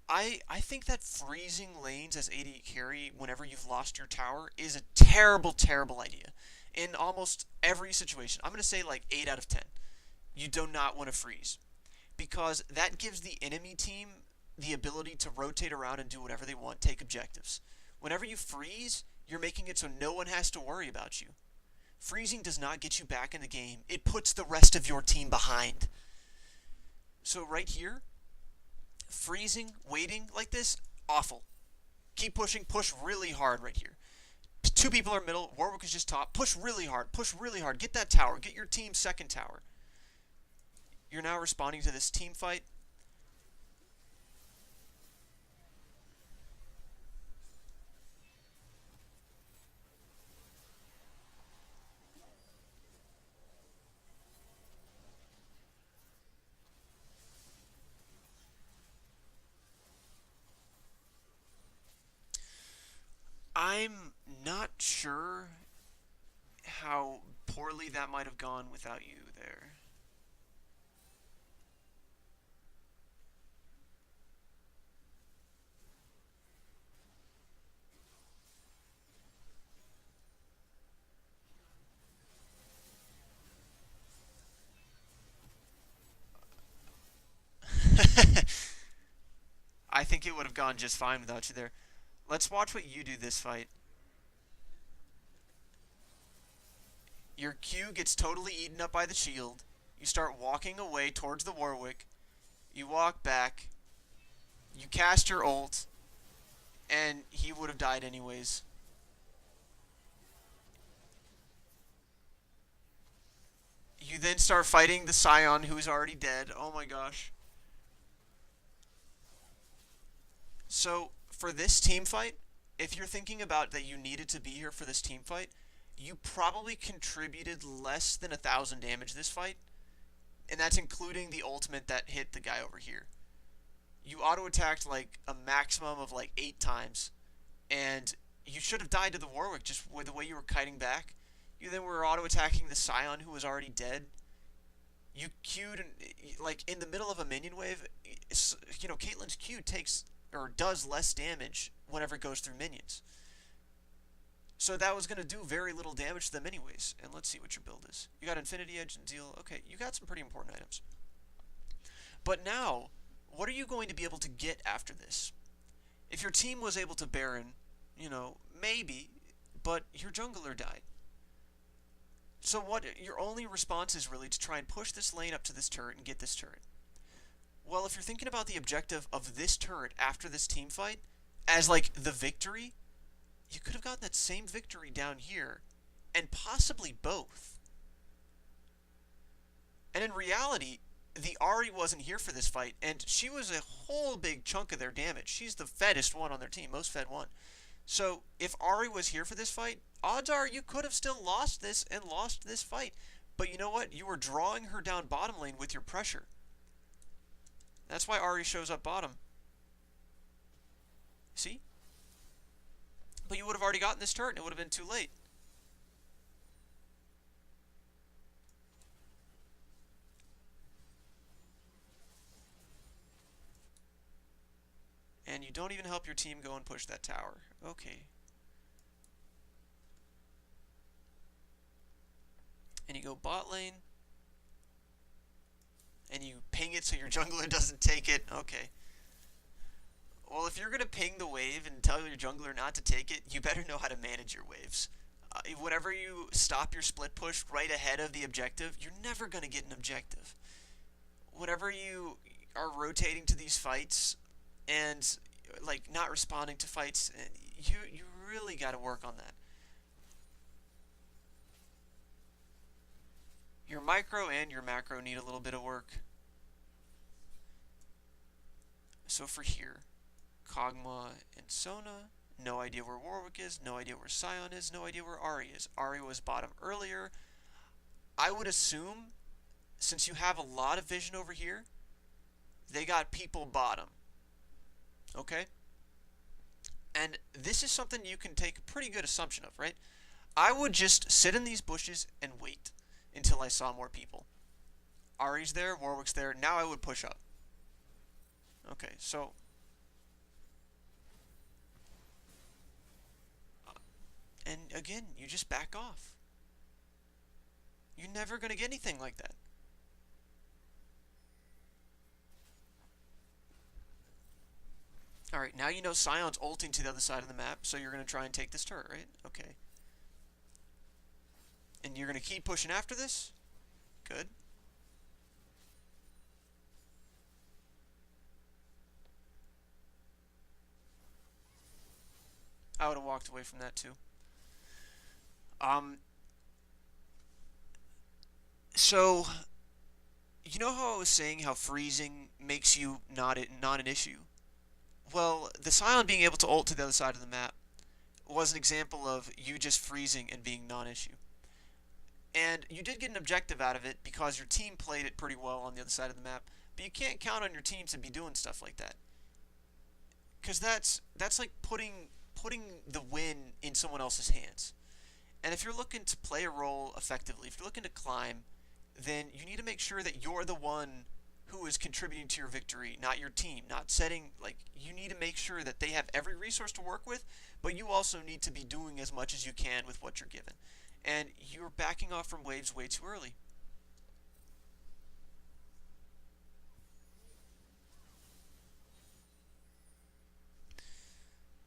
I think that freezing lanes as AD carry whenever you've lost your tower is a terrible, terrible idea. In almost every situation, I'm going to say like 8 out of 10, you do not want to freeze. Because that gives the enemy team the ability to rotate around and do whatever they want, take objectives. Whenever you freeze, you're making it so no one has to worry about you. Freezing does not get you back in the game. It puts the rest of your team behind. So right here, freezing, waiting like this, awful. Keep pushing, push really hard right here. Two people are middle, Warwick is just top. Push really hard, get that tower, get your team's second tower. You're now responding to this team fight. I'm not sure how poorly that might have gone without you there. I think it would have gone just fine without you there. Let's watch what you do this fight. Your Q gets totally eaten up by the shield. You start walking away towards the Warwick. You walk back. You cast your ult. And he would have died anyways. You then start fighting the Scion, who's already dead. Oh my gosh. So, for this team fight, if you're thinking about that you needed to be here for this team fight, you probably contributed less than 1,000 damage this fight. And that's including the ultimate that hit the guy over here. You auto-attacked like a maximum of like 8 times. And you should have died to the Warwick just with the way you were kiting back. You then were auto-attacking the Scion who was already dead. You Q'd, and, like, in the middle of a minion wave, Caitlyn's Q takes, or does less damage whenever it goes through minions. So that was going to do very little damage to them anyways. And let's see what your build is. You got Infinity Edge and Zeal. Okay, you got some pretty important items. But now, what are you going to be able to get after this? If your team was able to Baron, maybe, but your jungler died. So what your only response is really to try and push this lane up to this turret and get this turret. Well, if you're thinking about the objective of this turret after this team fight as like the victory, you could have gotten that same victory down here and possibly both. And in reality, the Ahri wasn't here for this fight, and she was a whole big chunk of their damage. She's the fettest one on their team, most fed one. So if Ahri was here for this fight, odds are you could have still lost this and lost this fight. But you know what? You were drawing her down bottom lane with your pressure. That's why Ahri shows up bottom. See? But you would have already gotten this turret and it would have been too late. And you don't even help your team go and push that tower. Okay. And you go bot lane. And you ping it so your jungler doesn't take it. Okay. Well, if you're going to ping the wave and tell your jungler not to take it, you better know how to manage your waves. Whenever you stop your split push right ahead of the objective, you're never going to get an objective. Whenever you are rotating to these fights and like not responding to fights, you really got to work on that. Your micro and your macro need a little bit of work. So for here, Kog'Maw and Sona, no idea where Warwick is, no idea where Scion is, no idea where Ahri is. Ahri was bottom earlier. I would assume, since you have a lot of vision over here, they got people bottom. Okay? And this is something you can take a pretty good assumption of, right? I would just sit in these bushes and wait until I saw more people. Ahri's there, Warwick's there, now I would push up. Okay, so... and again, you just back off. You're never going to get anything like that. Alright, now you know Scion's ulting to the other side of the map, so you're going to try and take this turret, right? Okay. And you're going to keep pushing after this? Good. I would have walked away from that too. Um, so you know how I was saying how freezing makes you not an issue? Well, the Scion being able to ult to the other side of the map was an example of you just freezing and being non-issue. And you did get an objective out of it because your team played it pretty well on the other side of the map. But you can't count on your team to be doing stuff like that, because that's like putting the win in someone else's hands. And if you're looking to play a role effectively, if you're looking to climb, then you need to make sure that you're the one who is contributing to your victory, not your team. Not setting, like, you need to make sure that they have every resource to work with, but you also need to be doing as much as you can with what you're given. And you're backing off from waves way too early.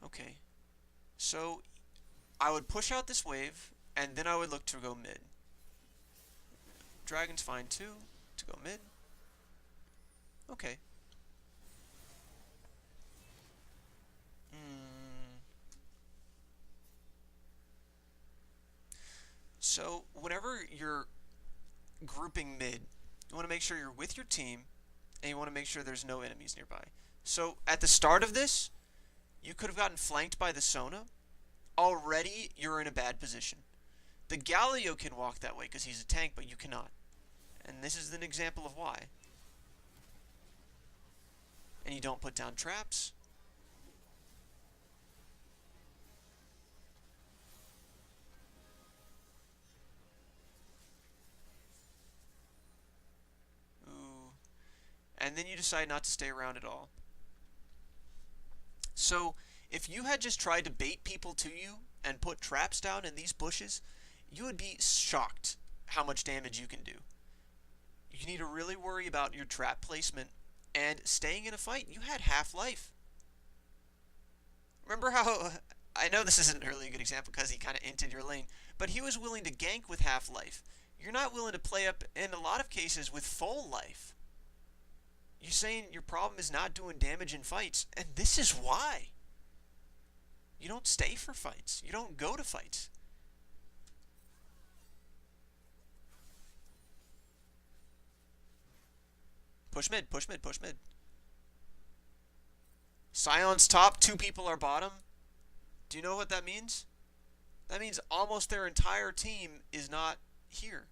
Okay, so I would push out this wave, and then I would look to go mid. Dragon's fine too, to go mid. Okay. Mm. So, whenever you're grouping mid, you want to make sure you're with your team, and you want to make sure there's no enemies nearby. So, at the start of this, you could have gotten flanked by the Sona. Already, you're in a bad position. The Galio can walk that way because he's a tank, but you cannot. And this is an example of why. And you don't put down traps. Ooh. And then you decide not to stay around at all. So, if you had just tried to bait people to you and put traps down in these bushes, you would be shocked how much damage you can do. You need to really worry about your trap placement and staying in a fight. You had half life. Remember how, I know this isn't really a good example because he kind of entered your lane, but he was willing to gank with half life. You're not willing to play up, in a lot of cases, with full life. You're saying your problem is not doing damage in fights, and this is why. You don't stay for fights. You don't go to fights. Push mid, push mid, push mid. Scion's top, two people are bottom. Do you know what that means? That means almost their entire team is not here.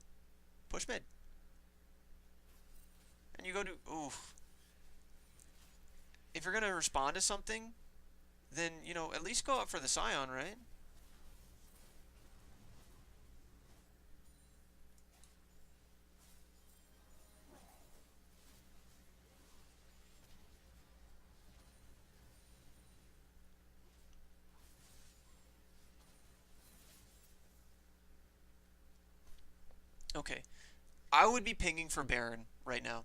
Push mid. And you go to, oof. If you're going to respond to something, then, you know, at least go up for the Scion, right? Okay. I would be pinging for Baron right now.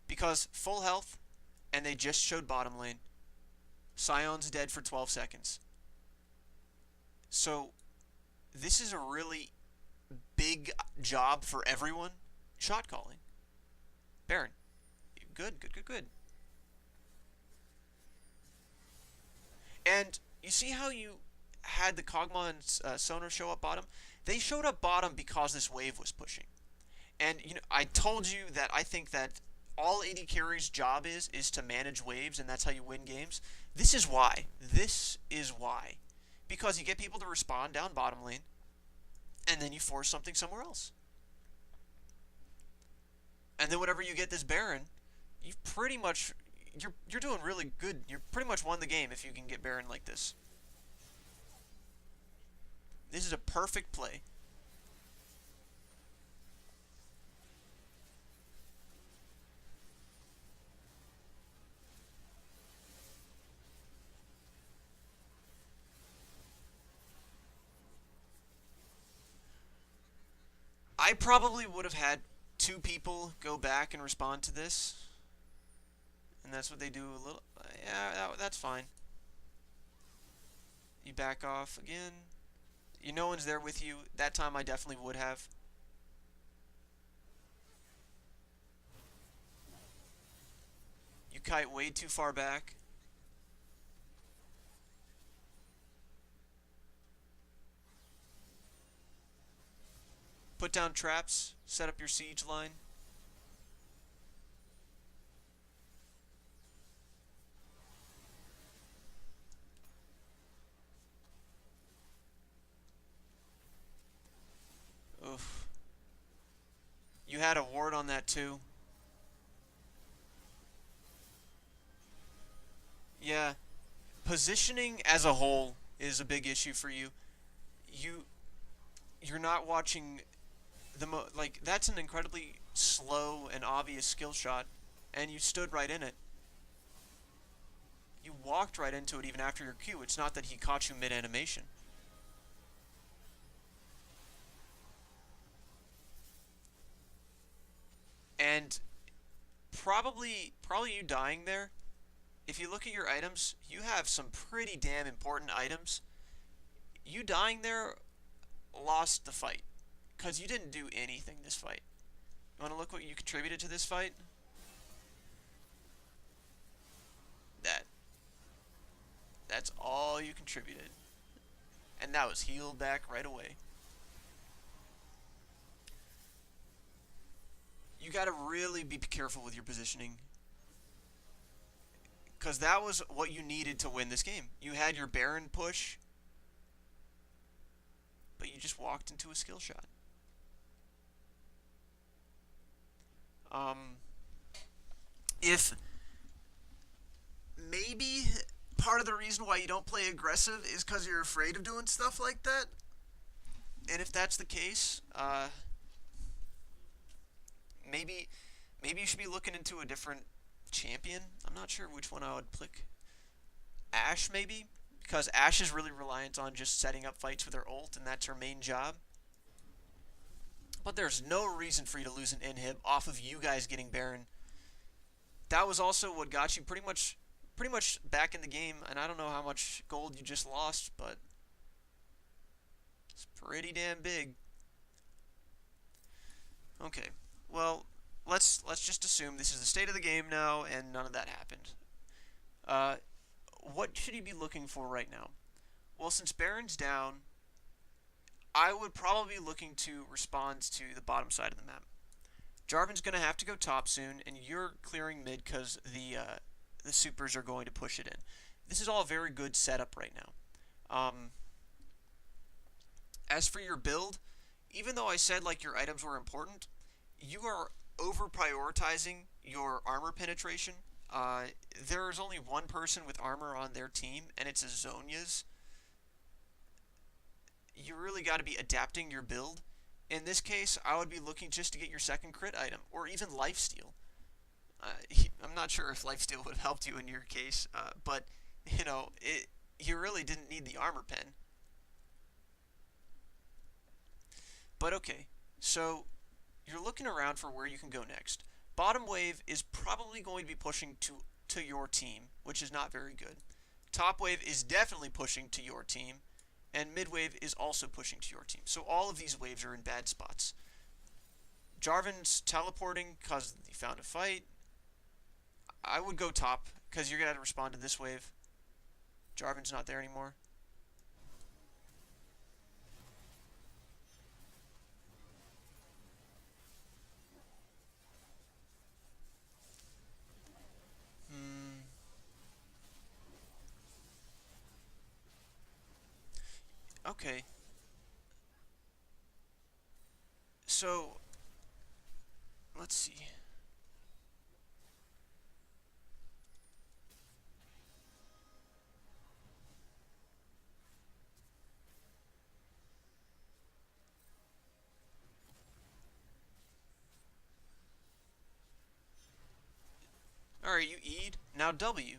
Because full health, and they just showed bottom lane. Scion's dead for 12 seconds. So, this is a really big job for everyone. Shot calling. Baron. Good, good, good, good. And you see how you had the Kog'Maw and Sonar show up bottom? They showed up bottom because this wave was pushing. And you know, I told you that I think that all AD carry's job is to manage waves, and that's how you win games. This is why. This is why. Because you get people to respond down bottom lane, and then you force something somewhere else. And then whenever you get this Baron, you've pretty much you're doing really good. You're pretty much won the game if you can get Baron like this. This is a perfect play. I probably would have had two people go back and respond to this, and that's what they do a little. Yeah, that's fine. You back off again. No one's there with you. That time I definitely would have. You kite way too far back. Put down traps. Set up your siege line. Oof. You had a ward on that too. Yeah. Positioning as a whole is a big issue for you. You you're not watching like that's an incredibly slow and obvious skill shot, and you stood right in it. You walked right into it even after your Q. It's not that he caught you mid animation. And probably you dying there. If you look at your items, you have some pretty damn important items. You dying there lost the fight because you didn't do anything this fight. You want to look what you contributed to this fight? That. That's all you contributed. And that was healed back right away. You gotta really be careful with your positioning. Because that was what you needed to win this game. You had your Baron push, but you just walked into a skill shot. If maybe part of the reason why you don't play aggressive is because you're afraid of doing stuff like that, and if that's the case, maybe you should be looking into a different champion. I'm not sure which one I would pick. Ashe, maybe? Because Ashe is really reliant on just setting up fights with her ult, and that's her main job. But there's no reason for you to lose an inhib off of you guys getting Baron. That was also what got you pretty much back in the game, and I don't know how much gold you just lost, but it's pretty damn big. Okay, well, let's just assume this is the state of the game now, and none of that happened. What should you be looking for right now? Well, since Baron's down, I would probably be looking to respond to the bottom side of the map. Jarvan's going to have to go top soon, and you're clearing mid because the supers are going to push it in. This is all a very good setup right now. As for your build, even though I said like your items were important, you are over prioritizing your armor penetration. There's only one person with armor on their team, and it's Azonia's. You really got to be adapting your build. In this case, I would be looking just to get your second crit item, or even lifesteal. I'm not sure if lifesteal would have helped you in your case, but you really didn't need the armor pen. But okay, so you're looking around for where you can go next. Bottom wave is probably going to be pushing to your team, which is not very good. Top wave is definitely pushing to your team, and mid wave is also pushing to your team. So all of these waves are in bad spots. Jarvan's teleporting because he found a fight. I would go top because you're going to have to respond to this wave. Jarvan's not there anymore. Okay. So, let's see. Alright, you E'd. Now W.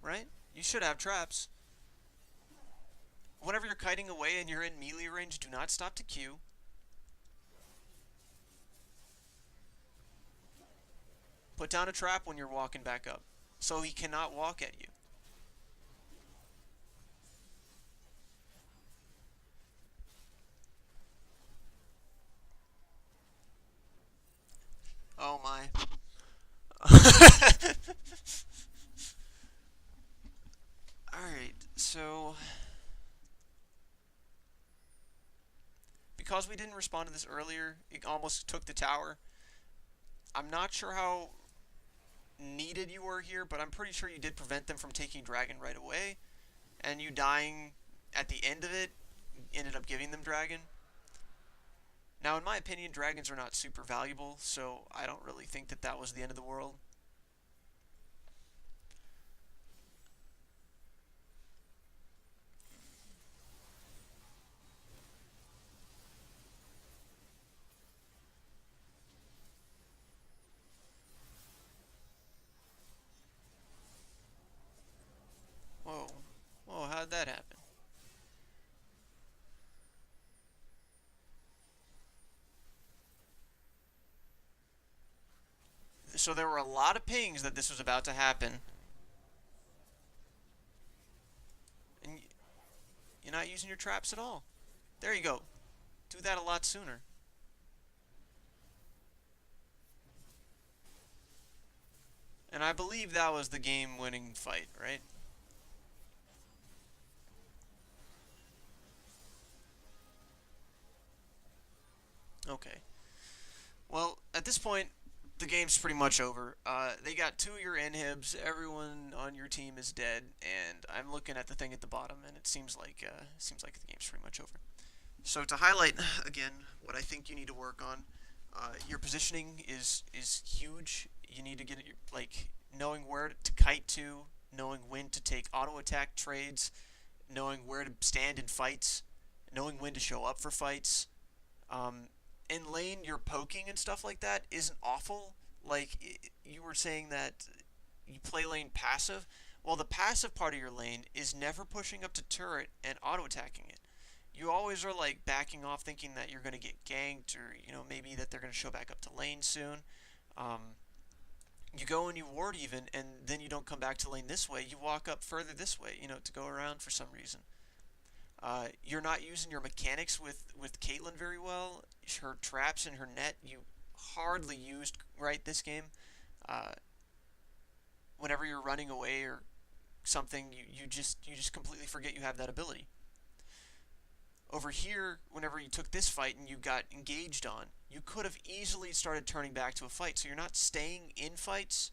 Right? You should have traps. Whenever you're kiting away and you're in melee range, do not stop to Q. Put down a trap when you're walking back up, so he cannot walk at you. Oh my. Alright, so because we didn't respond to this earlier, it almost took the tower. I'm not sure how needed you were here, but I'm pretty sure you did prevent them from taking dragon right away, and you dying at the end of it ended up giving them dragon. Now, in my opinion, dragons are not super valuable, so I don't really think that that was the end of the world. Whoa. Whoa, how'd that happen? So there were a lot of pings that this was about to happen. And you're not using your traps at all. There you go. Do that a lot sooner. And I believe that was the game-winning fight, right? Okay. Well, at this point, the game's pretty much over. They got two of your inhibs. Everyone on your team is dead, and I'm looking at the thing at the bottom, and it seems like the game's pretty much over. So to highlight again what I think you need to work on, your positioning is huge. You need to get it like knowing where to kite to, knowing when to take auto attack trades, knowing where to stand in fights, knowing when to show up for fights. In lane, your poking and stuff like that isn't awful. Like you were saying that you play lane passive. Well, the passive part of your lane is never pushing up to turret and auto attacking it. You always are like backing off, thinking that you're going to get ganked, or maybe that they're going to show back up to lane soon. Um, you go and you ward even, and then you don't come back to lane this way. You walk up further this way, to go around for some reason. You're not using your mechanics with Caitlyn very well. Her traps and her net you hardly used right this game. Uh, Whenever you're running away or something, you just completely forget you have that ability. Over here, whenever you took this fight and you got engaged on, you could have easily started turning back to a fight. So you're not staying in fights,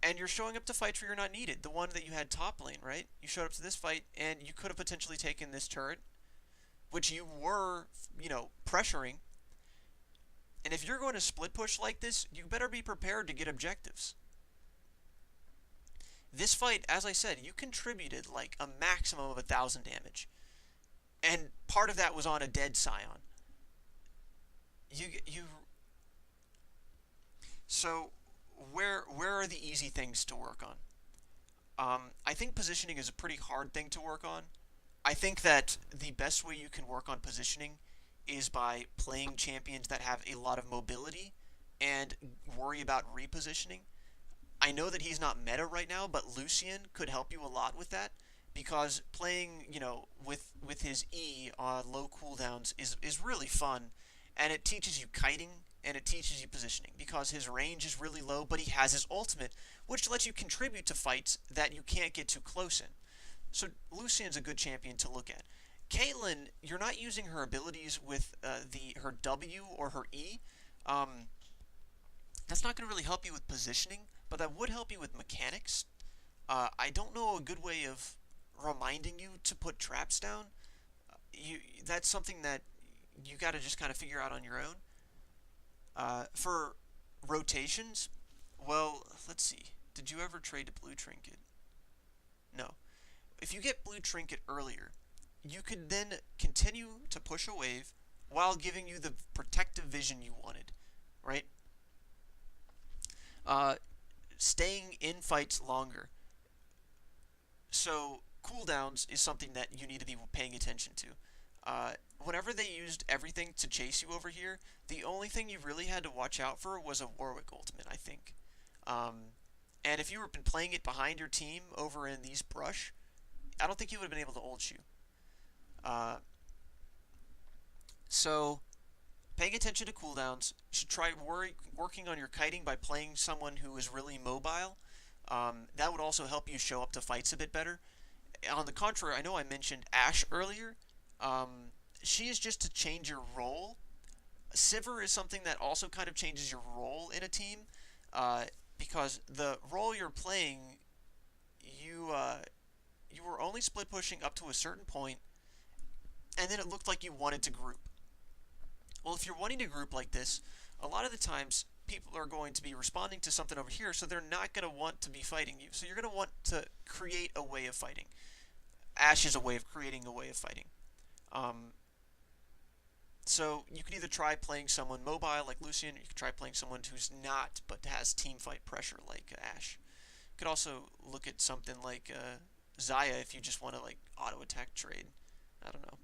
and you're showing up to fights where you're not needed. The one that you had top lane, right? You showed up to this fight, and you could have potentially taken this turret, which you were, pressuring. And if you're going to split push like this, you better be prepared to get objectives. This fight, as I said, you contributed like a maximum of 1,000 damage. And part of that was on a dead Scion. You So where are the easy things to work on? I think positioning is a pretty hard thing to work on. I think that the best way you can work on positioning is by playing champions that have a lot of mobility and worry about repositioning. I know that he's not meta right now, but Lucian could help you a lot with that, because playing, with his E on low cooldowns is really fun, and it teaches you kiting and it teaches you positioning because his range is really low, but he has his ultimate, which lets you contribute to fights that you can't get too close in. So Lucian's a good champion to look at. Caitlyn, you're not using her abilities with her W or her E. Um, that's not going to really help you with positioning, but that would help you with mechanics. I don't know a good way of reminding you to put traps down. You That's something that you got to just kind of figure out on your own. For rotations, well, let's see. Did you ever trade a blue trinket? No. If you get blue trinket earlier, you could then continue to push a wave while giving you the protective vision you wanted, right? Uh, Staying in fights longer. So cooldowns is something that you need to be paying attention to. Whenever they used everything to chase you over here, the only thing you really had to watch out for was a Warwick ultimate, I think. And if you were been playing it behind your team over in these brush, I don't think you would have been able to ult you. Uh, so paying attention to cooldowns. You should try working on your kiting by playing someone who is really mobile. That would also help you show up to fights a bit better. On the contrary, I know I mentioned Ashe earlier. She is just to change your role. Sivir is something that also kind of changes your role in a team, uh, because the role you're playing, you were only split pushing up to a certain point, and then it looked like you wanted to group. Well, if you're wanting to group like this, a lot of the times people are going to be responding to something over here, so they're not going to want to be fighting you. So you're going to want to create a way of fighting. Ashe is a way of creating a way of fighting. Um, so you can either try playing someone mobile like Lucian, or you can try playing someone who's not but has team fight pressure like Ashe. You could also look at something like Xayah if you just want to like auto attack trade. I don't know.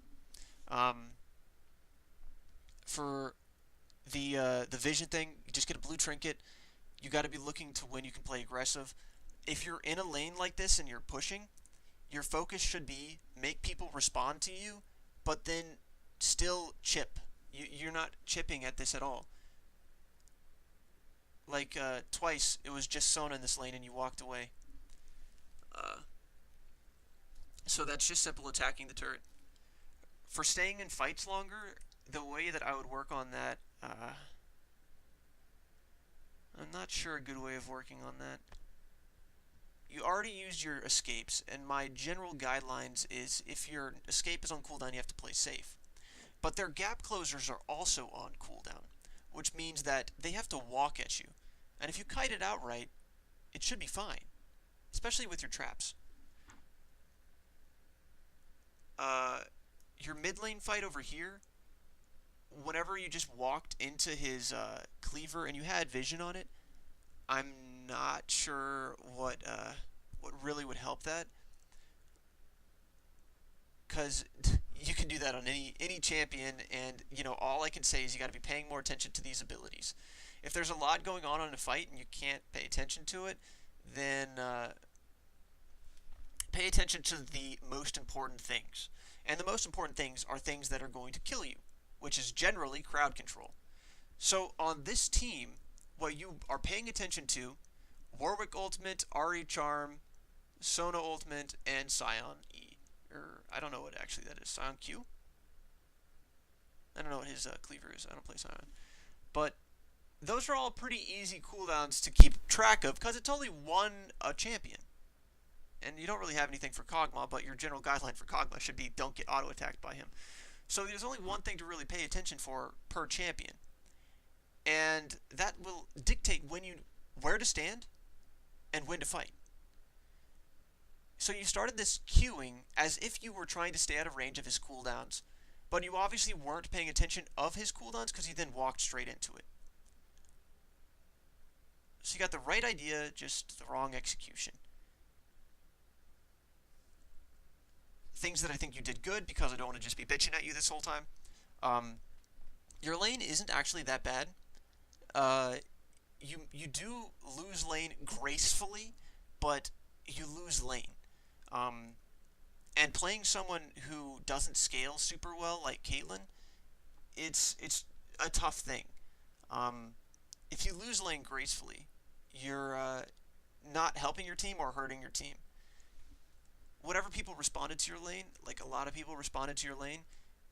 For the vision thing, you just get a blue trinket. You got to be looking to when you can play aggressive. If you're in a lane like this and you're pushing, your focus should be make people respond to you, but then still chip. You're not chipping at this at all. Like twice, it was just Sona in this lane and you walked away. Uh, so that's just simple attacking the turret. For staying in fights longer, the way that I would work on that, I'm not sure a good way of working on that. You already used your escapes, and my general guidelines is if your escape is on cooldown, you have to play safe. But their gap closers are also on cooldown, which means that they have to walk at you. And if you kite it out right, it should be fine, especially with your traps. Your mid lane fight over here, whenever you just walked into his cleaver and you had vision on it, I'm not sure what really would help that, because you can do that on any champion, and all I can say is you got to be paying more attention to these abilities. If there's a lot going on in a fight and you can't pay attention to it, then pay attention to the most important things. And the most important things are things that are going to kill you, which is generally crowd control. So on this team, what you are paying attention to: Warwick ultimate, Ari charm, Sona ultimate, and Sion E. Or I don't know what actually that is. Sion Q? I don't know what his cleaver is. I don't play Sion. But those are all pretty easy cooldowns to keep track of because it's only one champion. And you don't really have anything for Kog'Maw, but your general guideline for Kog'Maw should be don't get auto-attacked by him. So there's only one thing to really pay attention for per champion. And that will dictate where to stand and when to fight. So you started this queuing as if you were trying to stay out of range of his cooldowns, but you obviously weren't paying attention of his cooldowns because you then walked straight into it. So you got the right idea, just the wrong execution. Things that I think you did good, because I don't want to just be bitching at you this whole time. Your lane isn't actually that bad. You do lose lane gracefully, but you lose lane. And playing someone who doesn't scale super well like Caitlyn, it's a tough thing. If you lose lane gracefully, you're not helping your team or hurting your team. Whatever people responded to your lane, like a lot of people responded to your lane,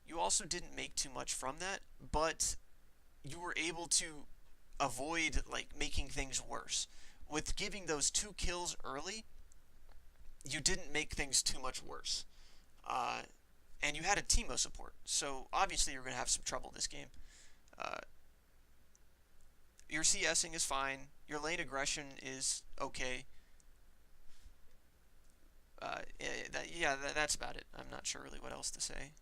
you also didn't make too much from that, but you were able to avoid like making things worse. With giving those 2 kills early, you didn't make things too much worse. And you had a Teemo support, so obviously you're going to have some trouble this game. Your CSing is fine. Your lane aggression is okay. That's about it. I'm not sure really what else to say.